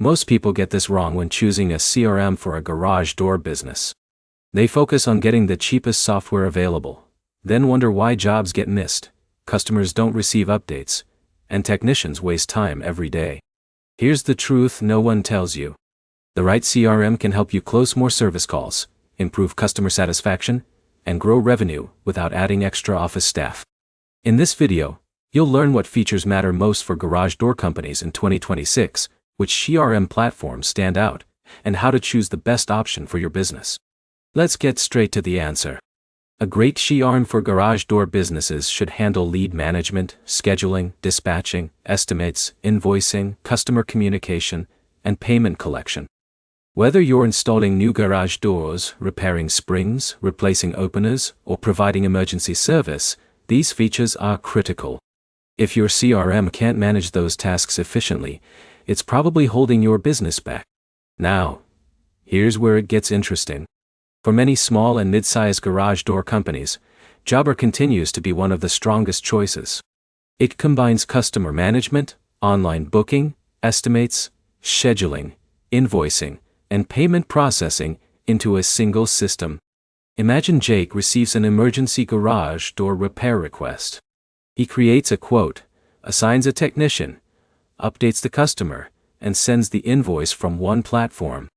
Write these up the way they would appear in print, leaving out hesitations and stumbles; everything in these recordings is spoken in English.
Most people get this wrong when choosing a CRM for a garage door business. They focus on getting the cheapest software available, then wonder why jobs get missed, customers don't receive updates, and technicians waste time every day. Here's the truth no one tells you. The right CRM can help you close more service calls, improve customer satisfaction, and grow revenue without adding extra office staff. In this video, you'll learn what features matter most for garage door companies in 2026, which CRM platforms stand out, and how to choose the best option for your business. Let's get straight to the answer. A great CRM for garage door businesses should handle lead management, scheduling, dispatching, estimates, invoicing, customer communication, and payment collection. Whether you're installing new garage doors, repairing springs, replacing openers, or providing emergency service, these features are critical. If your CRM can't manage those tasks efficiently, it's probably holding your business back. Now, here's where it gets interesting. For many small and mid-sized garage door companies, Jobber continues to be one of the strongest choices. It combines customer management, online booking, estimates, scheduling, invoicing, and payment processing into a single system. Imagine Jake receives an emergency garage door repair request. He creates a quote, assigns a technician, updates the customer, and sends the invoice from one platform.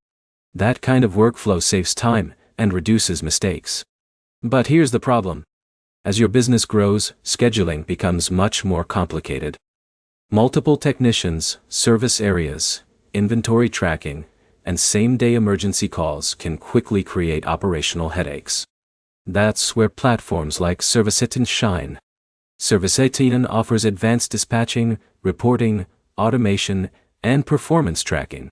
That kind of workflow saves time and reduces mistakes. But here's the problem. As your business grows, scheduling becomes much more complicated. Multiple technicians, service areas, inventory tracking, and same-day emergency calls can quickly create operational headaches. That's where platforms like ServiceTitan shine. ServiceTitan offers advanced dispatching, reporting, automation, and performance tracking.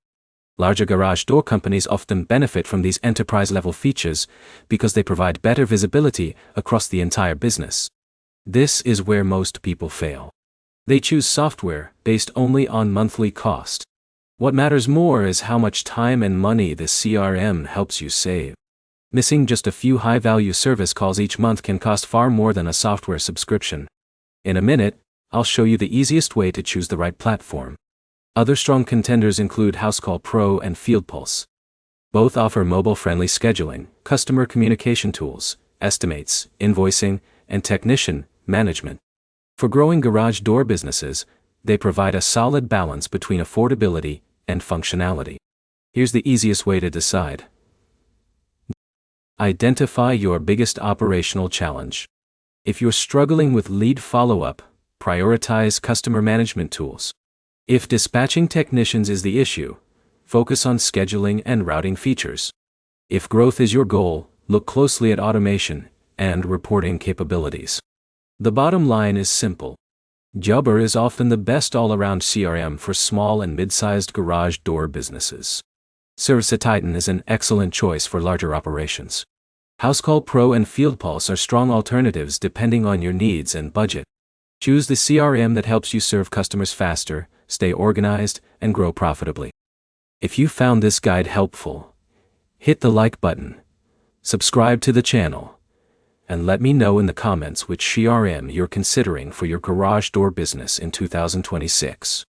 Larger garage door companies often benefit from these enterprise-level features because they provide better visibility across the entire business. This is where most people fail. They choose software based only on monthly cost. What matters more is how much time and money the CRM helps you save. Missing just a few high-value service calls each month can cost far more than a software subscription. In a minute, I'll show you the easiest way to choose the right platform. Other strong contenders include HouseCall Pro and FieldPulse. Both offer mobile-friendly scheduling, customer communication tools, estimates, invoicing, and technician management. For growing garage door businesses, they provide a solid balance between affordability and functionality. Here's the easiest way to decide. Identify your biggest operational challenge. If you're struggling with lead follow-up, prioritize customer management tools. If dispatching technicians is the issue, focus on scheduling and routing features. If growth is your goal, look closely at automation and reporting capabilities. The bottom line is simple. Jobber is often the best all-around CRM for small and mid-sized garage door businesses. ServiceTitan is an excellent choice for larger operations. HouseCall Pro and FieldPulse are strong alternatives depending on your needs and budget. Choose the CRM that helps you serve customers faster, stay organized, and grow profitably. If you found this guide helpful, hit the like button, subscribe to the channel, and let me know in the comments which CRM you're considering for your garage door business in 2026.